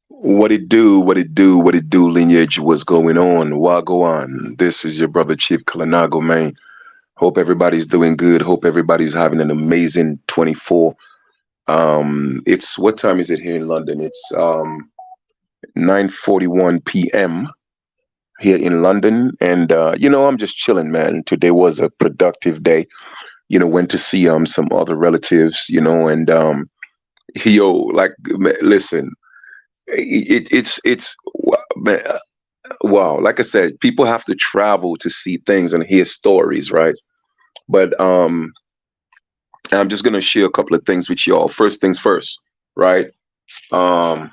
What it do, what it do, what it do, lineage, what's going on? Wagwan. This is your brother Chief Kalinago, man. Hope everybody's doing good. Hope everybody's having an amazing 24. It's what time is it here in London? It's 9:41 p.m. here in London. And I'm just chilling, man. Today was a productive day. Went to see some other relatives, and yo, like listen, it's man, wow, like I said, people have to travel to see things and hear stories, right? But I'm just gonna share a couple of things with y'all. First things first, right? um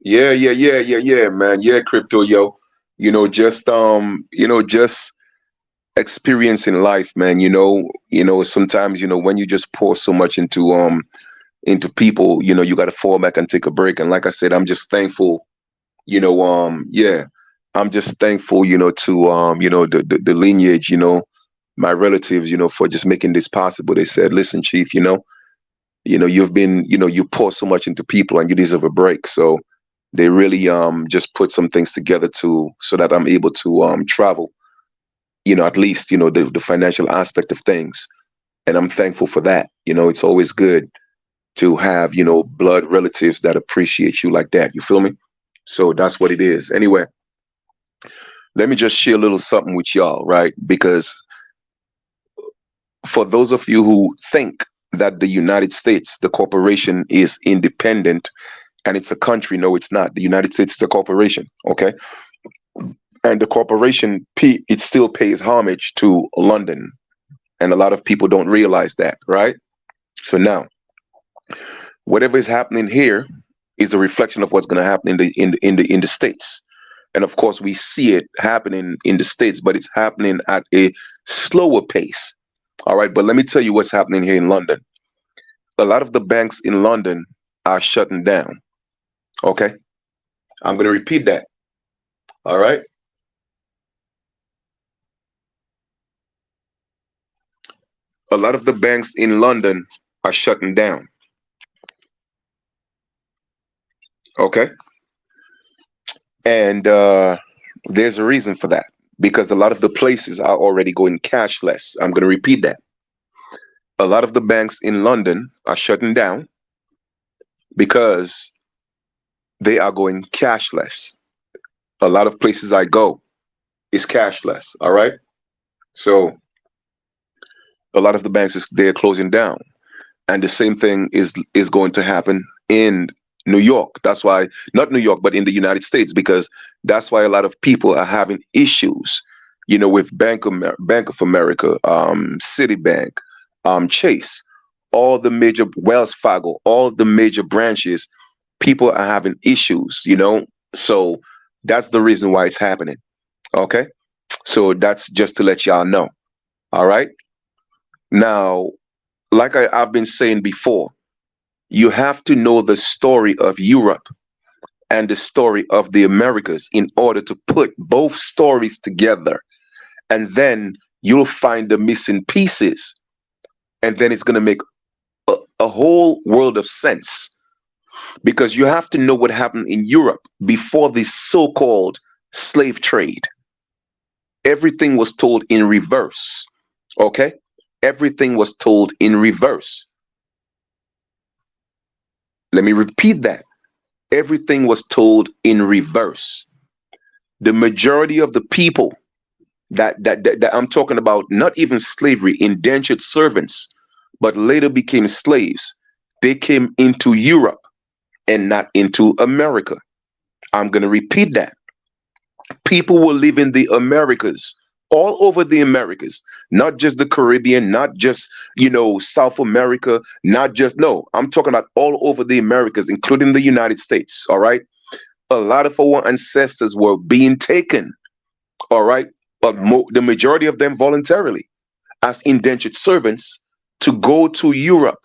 yeah, man. Yeah, crypto, yo. Just experiencing life, man. Sometimes, when you just pour so much into people, you got to fall back and take a break. And like I said, I'm just thankful. Yeah, I'm just thankful, to the lineage, my relatives, for just making this possible. They said, listen, chief, you've been, you pour so much into people and you deserve a break. So they really just put some things together to so that I'm able to travel, at least, the financial aspect of things. And I'm thankful for that. It's always good to have, blood relatives that appreciate you like that. You feel me? So that's what it is. Anyway, let me just share a little something with y'all, right? Because for those of you who think that the United States, the corporation, is independent and it's a country, no, it's not. The United States is a corporation, okay? And the corporation, it still pays homage to London. And a lot of people don't realize that, right? So now, whatever is happening here is a reflection of what's going to happen in the states. And of course, we see it happening in the states, but it's happening at a slower pace. All right, but let me tell you what's happening here in London. A lot of the banks in London are shutting down. Okay, I'm going to repeat that. All right, a lot of the banks in London are shutting down. Okay, and there's a reason for that because a lot of the places are already going cashless. I'm going to repeat that. A lot of the banks in London are shutting down because they are going cashless. A lot of places I go is cashless. All right. So a lot of the banks they're closing down. And the same thing is going to happen in New York. That's why, not New York, but in the United States, because that's why a lot of people are having issues, with Bank of America, Citibank, Chase, all the major Wells Fargo, all the major branches. People are having issues. So that's the reason why it's happening. Okay, so that's just to let y'all know. All right. Now, like I've been saying before, you have to know the story of Europe and the story of the Americas in order to put both stories together. And then you'll find the missing pieces. And then it's going to make a whole world of sense because you have to know what happened in Europe before this so called slave trade. Everything was told in reverse. Okay? Everything was told in reverse. Let me repeat that. Everything was told in reverse. The majority of the people that I'm talking about, not even slavery, indentured servants, but later became slaves, they came into Europe and not into America. I'm going to repeat that. People were living the Americas, all over the Americas, not just the Caribbean, not just, South America, not just, no, I'm talking about all over the Americas, including the United States. All right. A lot of our ancestors were being taken. All right. But the majority of them voluntarily as indentured servants to go to Europe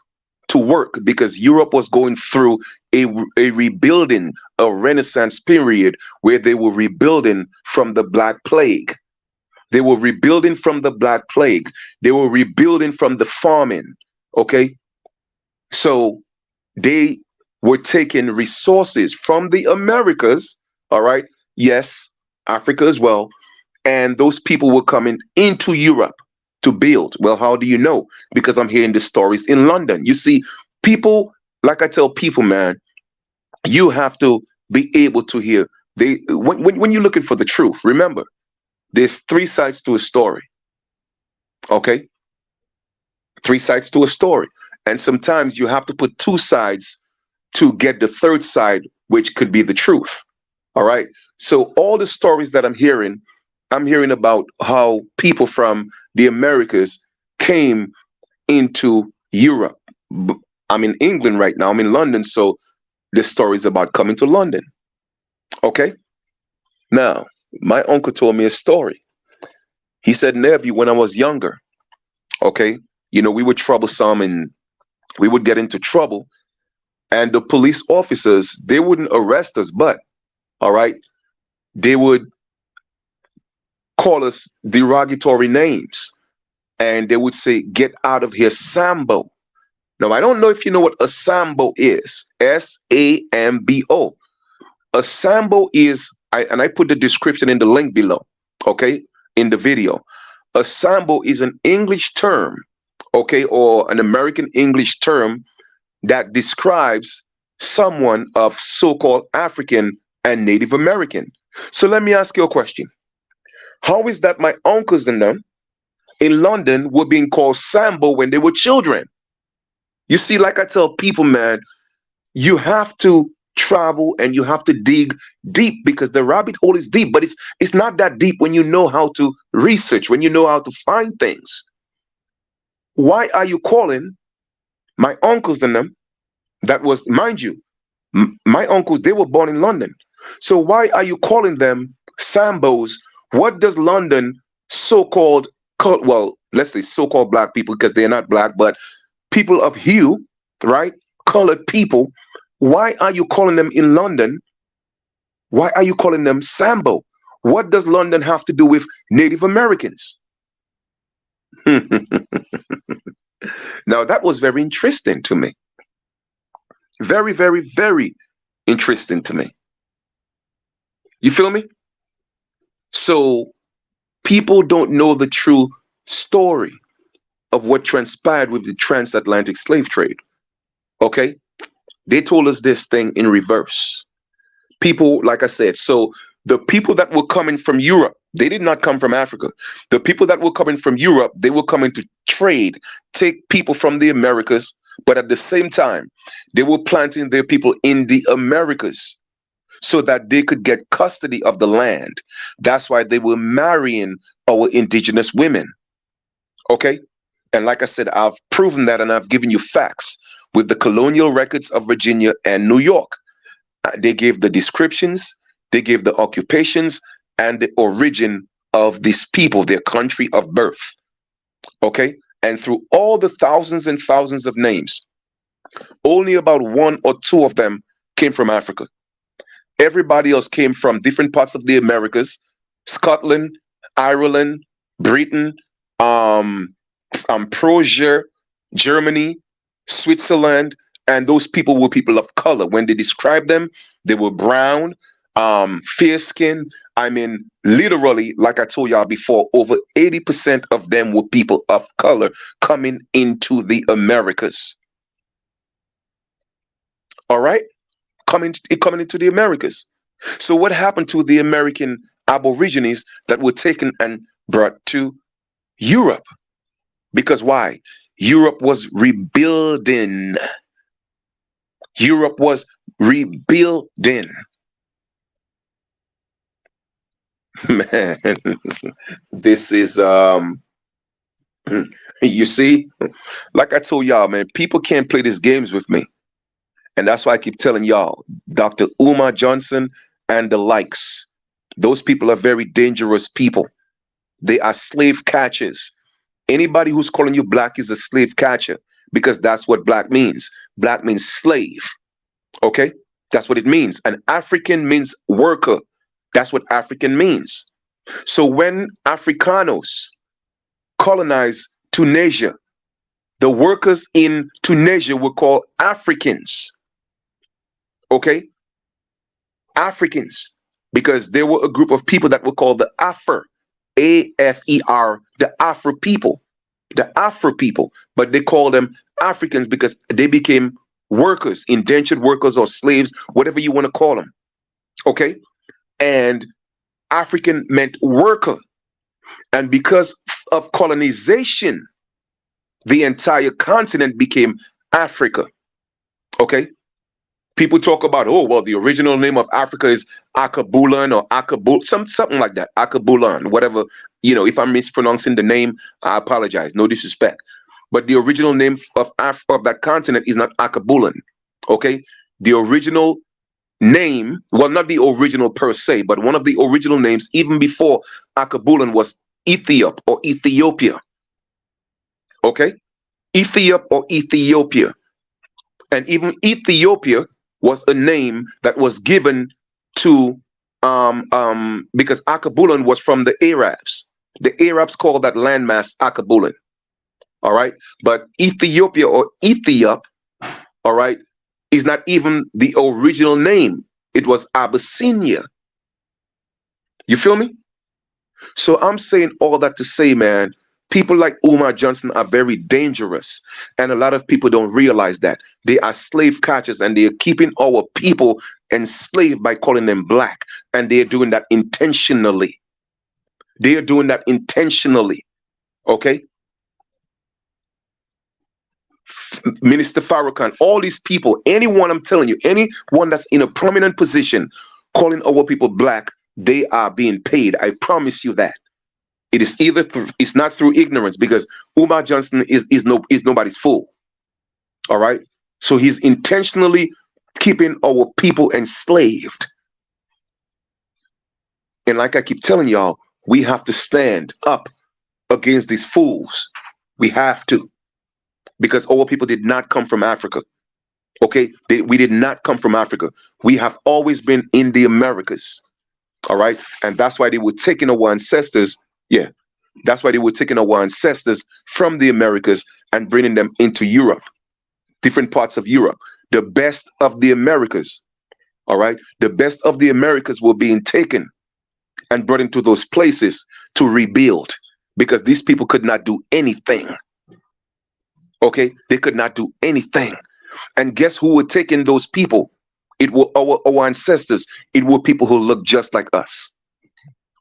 to work because Europe was going through a rebuilding, a renaissance period where they were rebuilding from the Black Plague. They were rebuilding from the Black Plague. They were rebuilding from the famine. Okay. So They were taking resources from the Americas, all right? Yes, Africa as well. And those people were coming into Europe to build. Well, how do you know? Because I'm hearing the stories in London. You see, people, like I tell people, man, you have to be able to hear. When you're looking for the truth, remember, there's three sides to a story. Okay? Three sides to a story. And sometimes you have to put two sides to get the third side, which could be the truth. All right. So all the stories that I'm hearing about how people from the Americas came into Europe. I'm in England right now. I'm in London. So the story is about coming to London. Okay. Now, my uncle told me a story. He said, Nephew, when I was younger, okay, we were troublesome and we would get into trouble. And the police officers, they wouldn't arrest us, but, all right, they would call us derogatory names. And they would say, get out of here, Sambo. Now, I don't know if you know what a Sambo is. Sambo. A Sambo is, and I put the description in the link below, okay, in the video. A Sambo is an English term, okay, or an American English term that describes someone of so-called African and Native American. So let me ask you a question. How is that my uncles and them in London were being called Sambo when they were children? You see, like I tell people, man, you have to travel and you have to dig deep because the rabbit hole is deep, but it's not that deep when you know how to research, when you know how to find things. Why are you calling my uncles and them? That was, mind you, my uncles, they were born in London. So why are you calling them Sambos? What does London so-called, well, let's say so-called black people, because they're not black, but people of hue, right? Colored people. Why are you calling them in London? Why are you calling them Sambo? What does London have to do with Native Americans? Now, that was very interesting to me. Very, very, very interesting to me. You feel me? So people don't know the true story of what transpired with the transatlantic slave trade. Okay? They told us this thing in reverse. People, like I said, so the people that were coming from Europe, they did not come from Africa. The people that were coming from Europe, they were coming to trade, take people from the Americas, but at the same time, they were planting their people in the Americas so that they could get custody of the land. That's why they were marrying our indigenous women. Okay? And like I said, I've proven that and I've given you facts with the colonial records of Virginia and New York. They gave the descriptions, they gave the occupations, and the origin of these people, their country of birth. Okay? And through all the thousands and thousands of names, only about one or two of them came from Africa. Everybody else came from different parts of the Americas, Scotland, Ireland, Britain, Prussia, Germany, Switzerland, and those people were people of color. When they described them, they were brown, fair skin. I mean, literally, like I told y'all before, over 80% of them were people of color coming into the Americas. All right? Coming into the Americas. So what happened to the American Aborigines that were taken and brought to Europe? Because why? Europe was rebuilding. Europe was rebuilding. Man, this is you see, like I told y'all, man, people can't play these games with me. And that's why I keep telling y'all, Dr. Umar Johnson and the likes, those people are very dangerous people. They are slave catchers. Anybody who's calling you black is a slave catcher because that's what black means. Black means slave. Okay? That's what it means. And African means worker. That's what African means. So when Africanos colonized Tunisia, The workers in Tunisia were called Africans. Okay, Africans, because there were a group of people that were called the Afar, Afer, the Afar people, the Afar people, but they called them Africans because they became workers, indentured workers or slaves, whatever you want to call them. Okay, and African meant worker, and because of colonization, the entire continent became Africa. Okay, people talk about, oh well, the original name of Africa is Akabulan or Akabul, something like that, Akabulan, whatever. If I'm mispronouncing the name, I apologize, no disrespect. But the original name of that continent is not Akabulan. Okay, the original name, well, not the original per se, but one of the original names, even before Akabulan, was Ethiop or Ethiopia. Okay, Ethiop or Ethiopia, and even Ethiopia was a name that was given to because Akabulan was from the Arabs. The Arabs called that landmass Akabulan. All right, but Ethiopia or Ethiop, all right, is not even the original name. It was Abyssinia. You feel me? So I'm saying all that to say, man, people like Umar Johnson are very dangerous. And a lot of people don't realize that. They are slave catchers and they are keeping our people enslaved by calling them black. And they're doing that intentionally. They are doing that intentionally. Okay? Minister Farrakhan, all these people, anyone, I'm telling you, anyone that's in a prominent position calling our people black, they are being paid. I promise you that. It is either it's not through ignorance, because Umar Johnson is nobody's fool. All right. So he's intentionally keeping our people enslaved. And like I keep telling y'all, we have to stand up against these fools. We have to. Because our people did not come from Africa. Okay? We did not come from Africa. We have always been in the Americas. All right? And that's why they were taking our ancestors. Yeah. That's why they were taking our ancestors from the Americas and bringing them into Europe, different parts of Europe. The best of the Americas. All right? The best of the Americas were being taken and brought into those places to rebuild, because these people could not do anything. Okay, they could not do anything. And guess who were taking those people? It were our ancestors. It were people who looked just like us.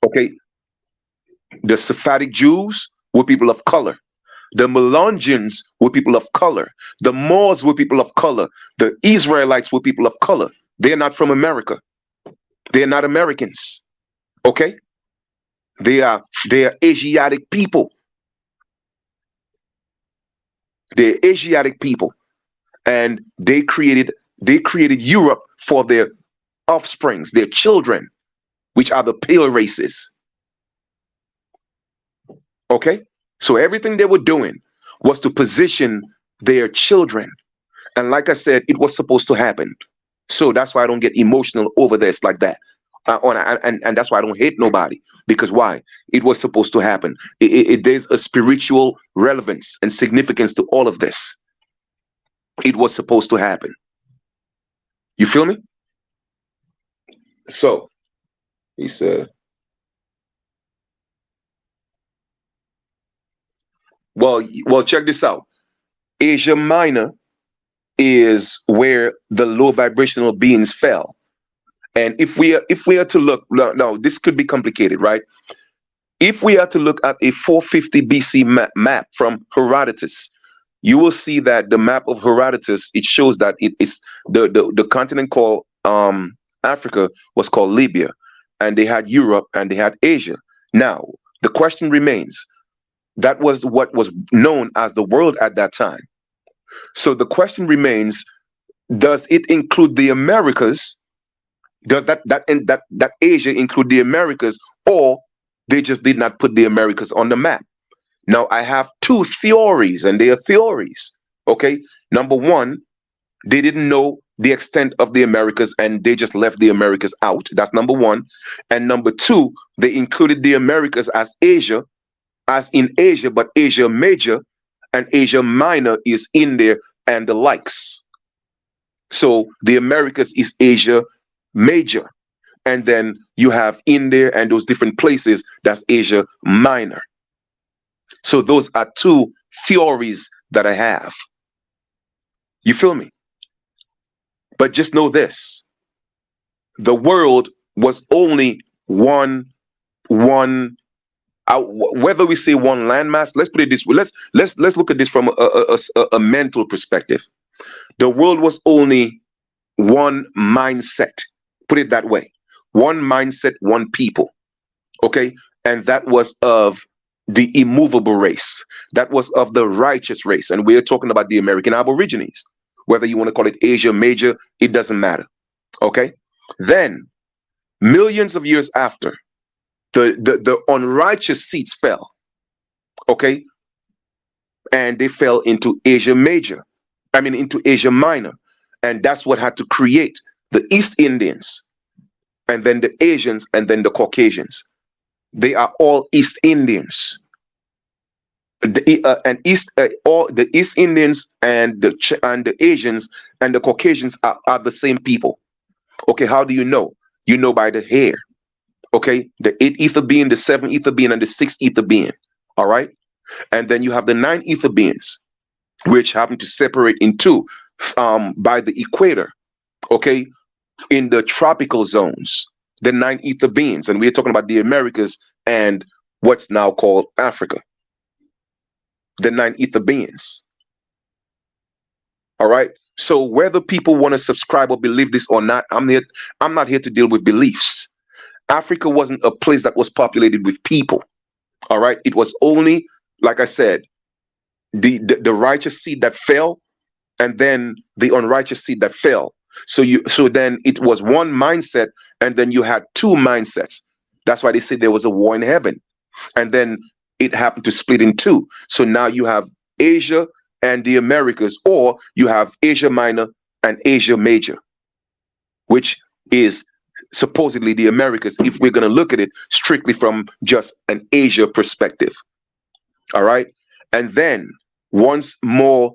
Okay, the Sephardic Jews were people of color. The Melungeons were people of color. The Moors were people of color. The Israelites were people of color. They're not from America. They're not Americans. Okay, they are Asiatic people. They're Asiatic people, and they created Europe for their offsprings, their children, which are the pale races. Okay, so everything they were doing was to position their children, and like I said, it was supposed to happen. So that's why I don't get emotional over this like that. And that's why I don't hate nobody, because why? It was supposed to happen. There's a spiritual relevance and significance to all of this. It was supposed to happen. You feel me? So he said, well, check this out. Asia Minor is where the low vibrational beings fell. And if we are to look, now this could be complicated, right? If we are to look at a 450 BC map from Herodotus, you will see that the map of Herodotus, it shows that it's the continent called Africa was called Libya, and they had Europe and they had Asia. Now the question remains, that was what was known as the world at that time. So the question remains, does it include the Americas? Does that Asia include the Americas, or they just did not put the Americas on the map? Now, I have two theories, and they are theories. Okay, number one, they didn't know the extent of the Americas, and they just left the Americas out. That's number one. And number two, they included the Americas as Asia, as in Asia, but Asia Major, and Asia Minor is India and the likes. So the Americas is Asia Major, and then you have India and those different places, that's Asia Minor. So those are two theories that I have. You feel me? But just know this: the world was only one whether we say one landmass. Let's put it this way. Let's look at this from a mental perspective. The world was only one mindset. Put it that way. One mindset, one people. Okay? And that was of the immovable race. That was of the righteous race. And we're talking about the American Aborigines. Whether you want to call it Asia Major, it doesn't matter. Okay? Then, millions of years after, the unrighteous seeds fell. Okay? And they fell into Asia Major. I mean, into Asia Minor. And that's what had to create the East Indians, and then the Asians, and then the Caucasians. They are all East Indians. All the East Indians and the Asians and the Caucasians are the same people. Okay, how do you know? You know by the hair. Okay, the eighth ether being, the seventh ether being, and the sixth ether being. All right, and then you have the nine ether beings, which happen to separate in two by the equator. Okay, in the tropical zones, the nine ether beings, and we're talking about the Americas and what's now called Africa. The nine ether beings. All right. So whether people want to subscribe or believe this or not, I'm not here to deal with beliefs. Africa wasn't a place that was populated with people. All right. It was only, like I said, the righteous seed that fell, and then the unrighteous seed that fell. So then it was one mindset, and then you had two mindsets. That's why they say there was a war in heaven. And then it happened to split in two. So now you have Asia and the Americas, or you have Asia Minor and Asia Major, which is supposedly the Americas, if we're going to look at it strictly from just an Asia perspective. All right. And then once more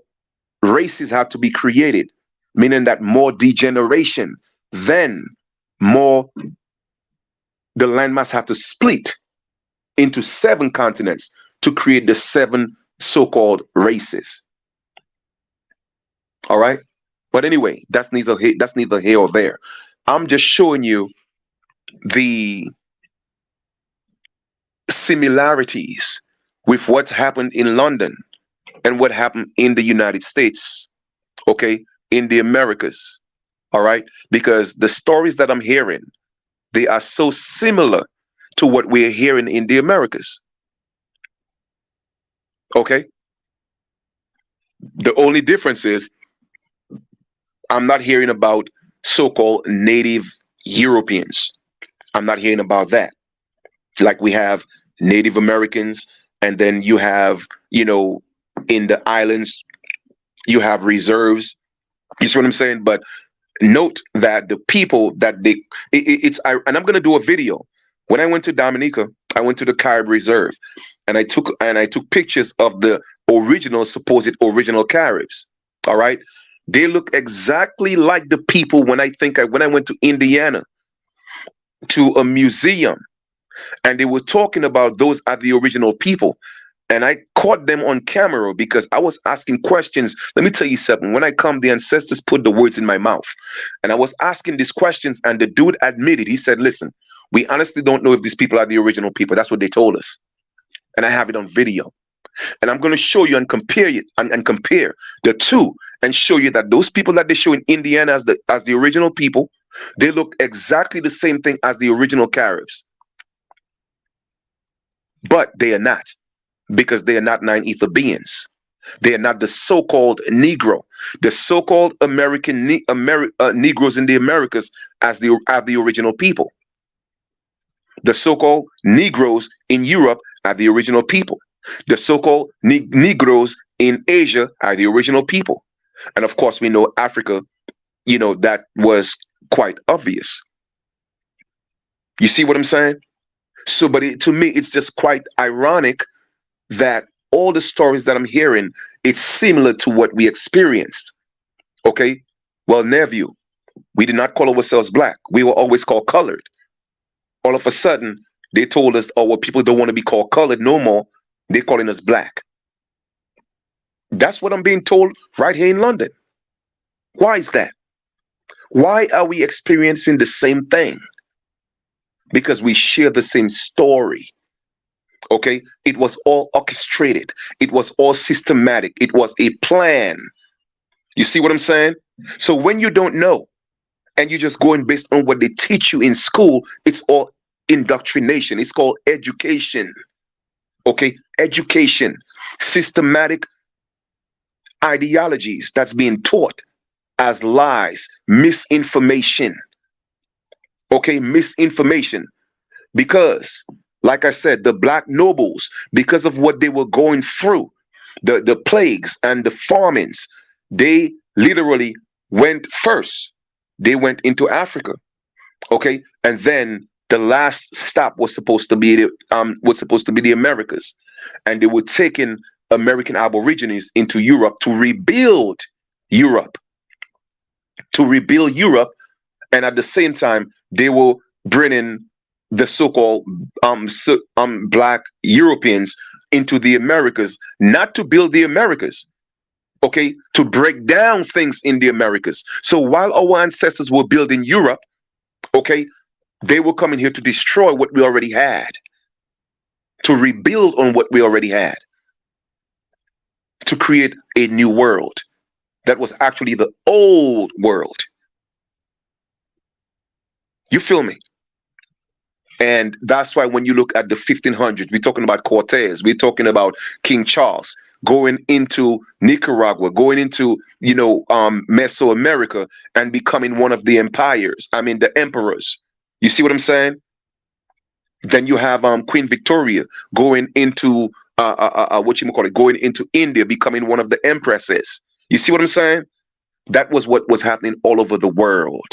races have to be created, meaning that more degeneration, then more the landmass have to split into 7 continents to create the 7 so-called races. All right. But anyway, that's neither here or there. I'm just showing you the similarities with what's happened in London and what happened in the United States, okay, in the Americas. All right. Because the stories that I'm hearing, they are so similar to what we're hearing in the Americas. Okay. The only difference is I'm not hearing about so-called native Europeans. I'm not hearing about that. Like we have Native Americans, and then you have, in the islands, you have reserves. You see what I'm saying? But note that the people that and I'm going to do a video. When I went to Dominica, I went to the Carib Reserve, and I took pictures of the supposed original Caribs. All right. They look exactly like the people when I went to Indiana to a museum, and they were talking about those are the original people. And I caught them on camera because I was asking questions. Let me tell you something. When I come, the ancestors put the words in my mouth. And I was asking these questions, and the dude admitted, he said, listen, we honestly don't know if these people are the original people. That's what they told us. And I have it on video. And I'm going to show you and compare it and compare the two, and show you that those people that they show in Indiana as the original people, they look exactly the same thing as the original Caribs. But they are not, because they are not nine ether beings. They are not the so-called Negro, the so-called American Negroes in the Americas as the original people. The so-called Negroes in Europe are the original people. The so-called Negroes in Asia are the original people. And of course, we know Africa, that was quite obvious. You see what I'm saying? So, but to me, it's just quite ironic that all the stories that I'm hearing, it's similar to what we experienced. Okay, well, nephew, we did not call ourselves black. We were always called colored. All of a sudden, they told us, oh, well, people don't want to be called colored no more. They're calling us black. That's what I'm being told right here in London. Why is that? Why are we experiencing the same thing? Because we share the same story. Okay, it was all orchestrated, it was all systematic, it was a plan. You see what I'm saying? So when you don't know and you're just going based on what they teach you in school, it's all indoctrination. It's called education. Okay, education, systematic ideologies that's being taught as lies, misinformation. Okay, misinformation. Because, like I said, the black nobles, because of what they were going through, the plagues and the famines, they literally went first. They went into Africa. Okay, and then the last stop was supposed to be the Americas, and they were taking American Aborigines into Europe to rebuild Europe, Europe, and at the same time they were bringing the so-called black Europeans into the Americas, not to build the Americas, okay, to break down things in the Americas. So while our ancestors were building Europe, okay, they were coming here to destroy what we already had, to rebuild on what we already had, to create a new world that was actually the old world. You feel me? And that's why when you look at the 1500s, we're talking about Cortez, we're talking about King Charles going into Nicaragua, going into, Mesoamerica and becoming one of the empires. I mean, the emperors. You see what I'm saying? Then you have Queen Victoria going into what you call it, going into India, becoming one of the empresses. You see what I'm saying? That was what was happening all over the world,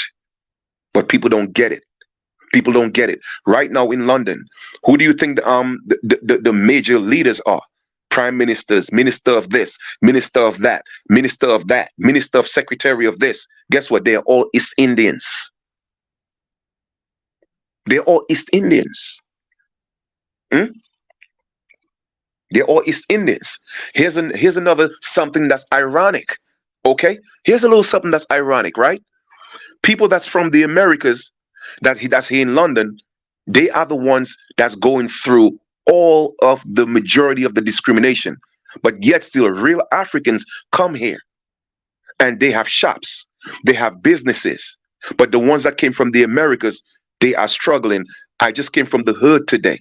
but people don't get it. People don't get it. Right now in London, who do you think the major leaders are? Prime ministers, minister of this, minister of that, minister of that, minister of secretary of this. Guess what? They are all East Indians. They're all East Indians. Hmm? They're all East Indians. Here's another something that's ironic. Okay, here's a little something that's ironic, right? People that's from the Americas, that's here in London, they are the ones that's going through all of the majority of the discrimination. But yet still real Africans come here and they have shops, they have businesses. But the ones that came from the Americas, they are struggling. I just came from the hood today.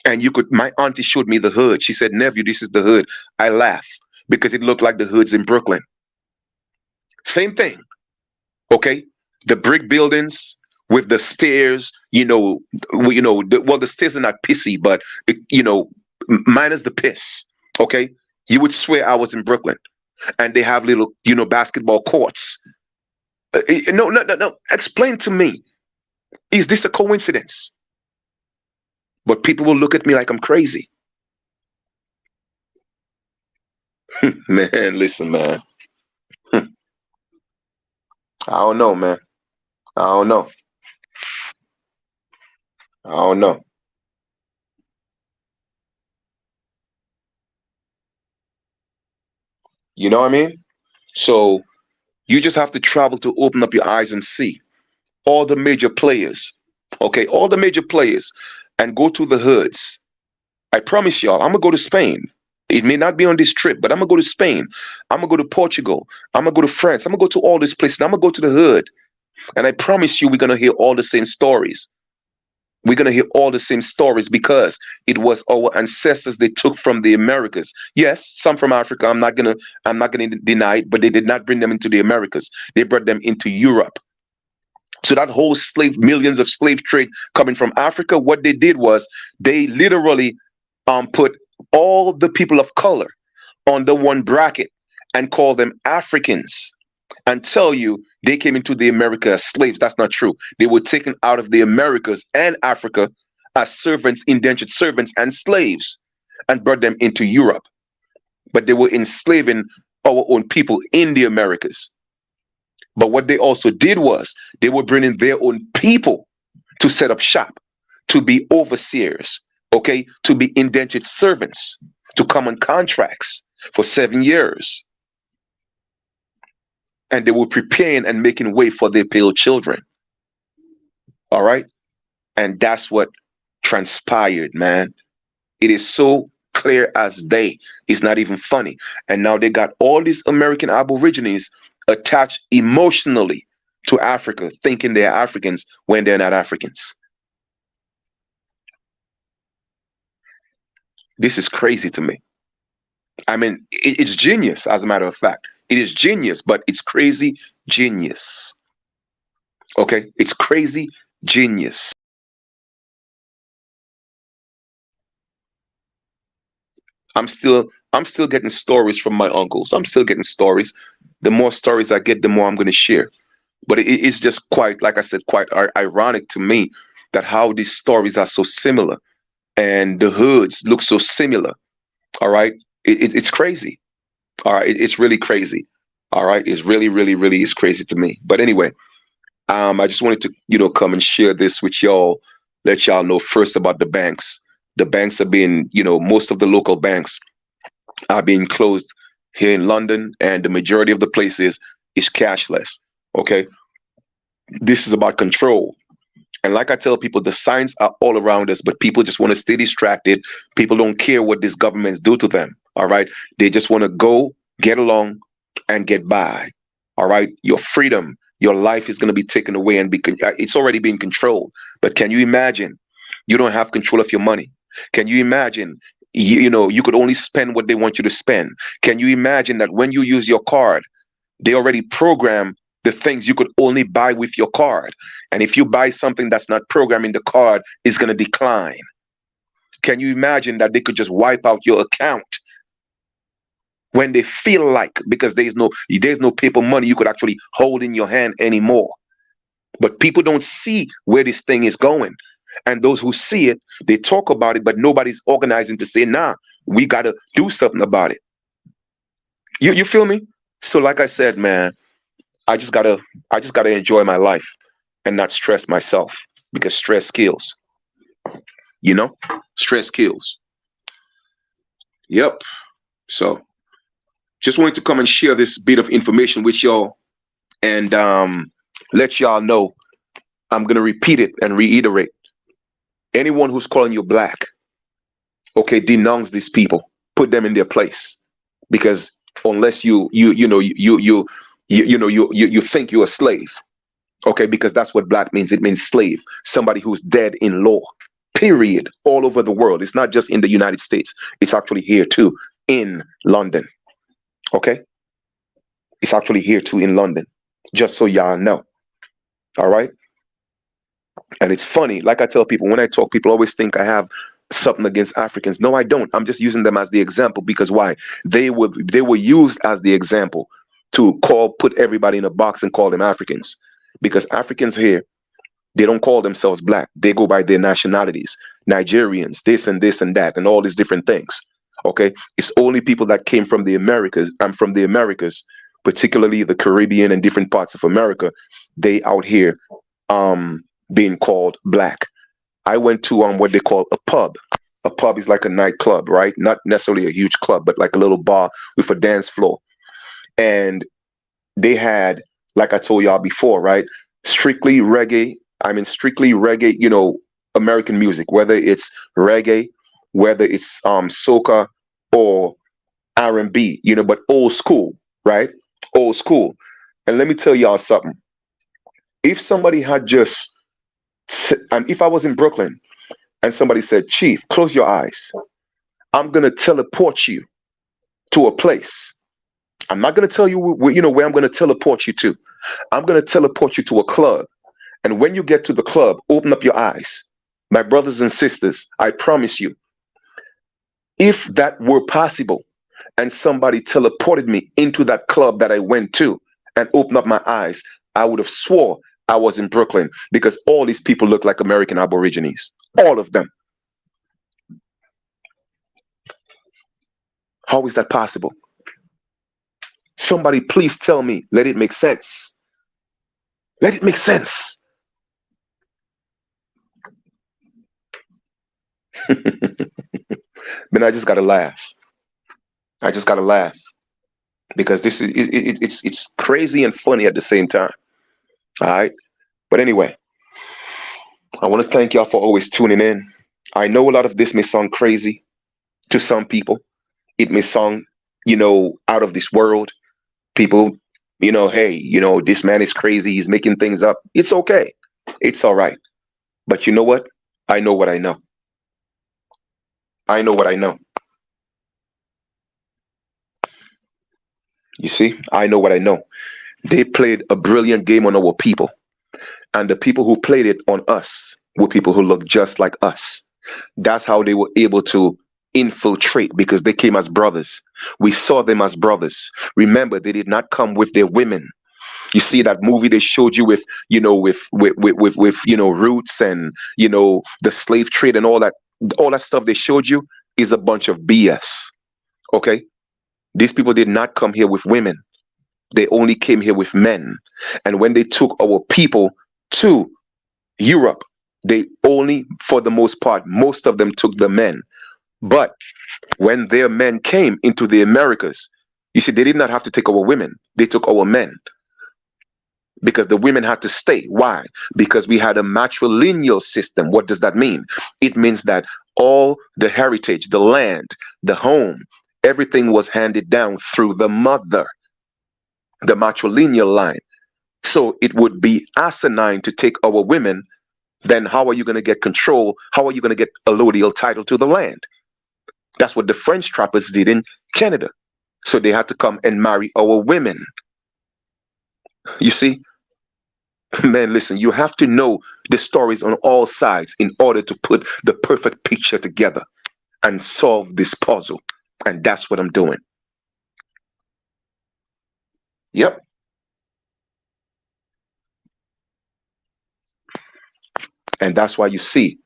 And my auntie showed me the hood. She said, nephew, this is the hood. I laugh because it looked like the hoods in Brooklyn. Same thing. Okay. The brick buildings with the stairs, the stairs are not pissy, but minus the piss. Okay. You would swear I was in Brooklyn. And they have little, basketball courts. No. Explain to me. Is this a coincidence? But people will look at me like I'm crazy. Man, listen, man. I don't know, man. I don't know. I don't know. You know what I mean? So you just have to travel to open up your eyes and see all the major players. Okay, all the major players, and go to the hoods. I promise y'all, I'm gonna go to Spain. It may not be on this trip, but I'm gonna go to Spain. I'm gonna go to Portugal. I'm gonna go to France. I'm gonna go to all these places. I'm gonna go to the hood. And I promise you, we're gonna hear all the same stories. We're gonna hear all the same stories because it was our ancestors they took from the Americas. Yes, some from Africa. I'm not gonna deny it, but they did not bring them into the Americas. They brought them into Europe. So that whole millions of slave trade coming from Africa, what they did was they literally put all the people of color under one bracket and call them Africans and tell you they came into the America as slaves. That's not true. They were taken out of the Americas and Africa as servants, indentured servants and slaves. and brought them into Europe. But they were enslaving our own people in the Americas. But what they also did was they were bringing their own people to set up shop, to be overseers, okay, to be indentured servants, to come on contracts for 7 years. And they were preparing and making way for their pale children. All right. And that's what transpired, man. It is so clear as day. It's not even funny. And now they got all these American Aborigines attached emotionally to Africa, thinking they're Africans when they're not Africans. This is crazy to me. I mean, it's genius, as a matter of fact. It is genius, but it's crazy genius. Okay? It's crazy genius. I'm still getting stories from my uncles. I'm still getting stories. The more stories I get, the more I'm going to share. But it's just quite, like I said, quite ironic to me that how these stories are so similar and the hoods look so similar. All right, it's crazy. All right, it's really crazy. All right, it's really, really, really is crazy to me. But anyway, I just wanted to come and share this with y'all, let y'all know first about the banks. The banks are being, most of the local banks are being closed here in London, and the majority of the places is cashless. Okay, this is about control. And like I tell people, the signs are all around us, but people just want to stay distracted. People don't care what these governments do to them. All right. They just want to go, get along, and get by. All right. Your freedom, your life is going to be taken away and it's already being controlled. But can you imagine you don't have control of your money? Can you imagine you could only spend what they want you to spend? Can you imagine that when you use your card, they already program the things you could only buy with your card? And if you buy something that's not programmed in the card, it's going to decline. Can you imagine that they could just wipe out your account when they feel like, because there's no paper money you could actually hold in your hand anymore? But people don't see where this thing is going. And those who see it, they talk about it, but nobody's organizing to say, nah, we got to do something about it. You feel me? So like I said, man, I just gotta enjoy my life and not stress myself, because stress kills. You know, stress kills. Yep. So just wanted to come and share this bit of information with y'all, and let y'all know. I'm gonna repeat it and reiterate. Anyone who's calling you black, okay, denounce these people, put them in their place, because unless you think you're a slave. Okay, because that's what black means. It means slave, somebody who's dead in law. Period. All over the world. It's not just in the United States. It's actually here too, in London. Okay, it's actually here too in London. Just so y'all know. All right. And it's funny, like I tell people, when I talk, people always think I have something against Africans. No, I don't. I'm just using them as the example, because why? They were used as the example to put everybody in a box and call them Africans. Because Africans here, they don't call themselves black. They go by their nationalities. Nigerians, this and this and that, and all these different things. Okay. It's only people that came from the Americas. I'm from the Americas, particularly the Caribbean and different parts of America. They out here being called black. I went to what they call a pub. A pub is like a nightclub, right? Not necessarily a huge club, but like a little bar with a dance floor. And they had, like I told y'all before, right? Strictly reggae. I mean, strictly reggae, American music, whether it's reggae, whether it's soca or R&B, but old school, right? Old school. And let me tell y'all something. If somebody had just, if I was in Brooklyn and somebody said, Chief, close your eyes, I'm going to teleport you to a place. I'm not going to tell you where I'm going to teleport you to. I'm going to teleport you to a club. And when you get to the club, open up your eyes. My brothers and sisters, I promise you, if that were possible and somebody teleported me into that club that I went to and opened up my eyes, I would have swore I was in Brooklyn, because all these people look like American Aborigines. All of them. How is that possible? Somebody please tell me. Let it make sense. Let it make sense. Man, I just gotta laugh. I just gotta laugh because this is it's crazy and funny at the same time. All right. But anyway, I want to thank y'all for always tuning in. I know a lot of this may sound crazy to some people. It may sound, out of this world. People, hey, this man is crazy. He's making things up. It's okay. It's all right. But you know what? I know what I know. I know what I know. You see, I know what I know. They played a brilliant game on our people. And the people who played it on us were people who looked just like us. That's how they were able to infiltrate because they came as brothers. We saw them as brothers. Remember, they did not come with their women. You see that movie they showed you with, roots and, the slave trade and all that stuff they showed you is a bunch of BS. Okay? These people did not come here with women. They only came here with men. And when they took our people to Europe, they only, for the most part, most of them took the men. But when their men came into the Americas, you see, they did not have to take our women. They took our men because the women had to stay. Why? Because we had a matrilineal system. What does that mean? It means that all the heritage, the land, the home, everything was handed down through the mother, the matrilineal line. So it would be asinine to take our women. Then how are you going to get control? How are you going to get allodial title to the land? That's what the French trappers did in Canada. So they had to come and marry our women. You see? Man, listen, you have to know the stories on all sides in order to put the perfect picture together and solve this puzzle. And that's what I'm doing. Yep. And that's why you see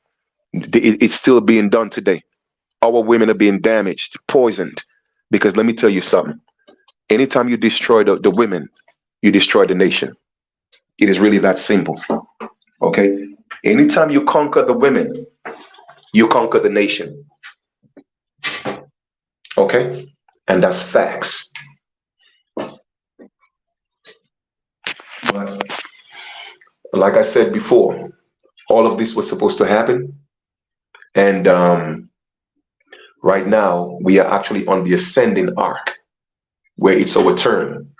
it's still being done today. Our women are being damaged, poisoned. Because let me tell you something. Anytime you destroy the women, you destroy the nation. It is really that simple. Okay? Anytime you conquer the women, you conquer the nation. Okay? And that's facts. But like I said before, all of this was supposed to happen. And right now, we are actually on the ascending arc where it's our turn.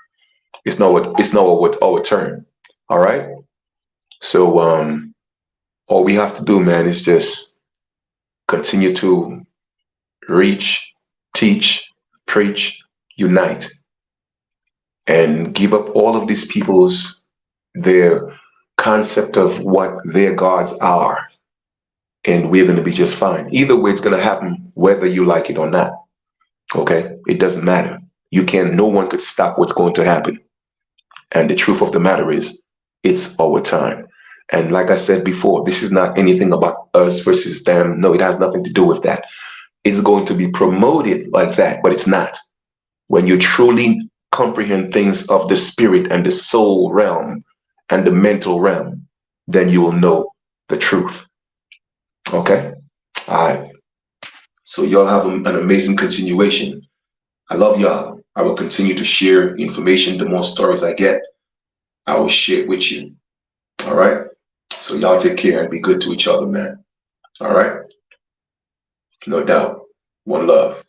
It's now our turn. All right? So all we have to do, man, is just continue to reach, teach, preach, unite, and give up all of these people's their concept of what their gods are, and we're going to be just fine. Either way, it's going to happen whether you like it or not. Okay, it doesn't matter. You can. No one could stop what's going to happen. And the truth of the matter is, it's our time. And like I said before, this is not anything about us versus them. No, it has nothing to do with that. It's going to be promoted like that, but it's not. When you truly comprehend things of the spirit and the soul realm and the mental realm, then you will know the truth. Okay? All right. So y'all have an amazing continuation. I love y'all. I will continue to share information. The more stories I get, I will share it with you. All right? So y'all take care and be good to each other, man. All right? No doubt. One love.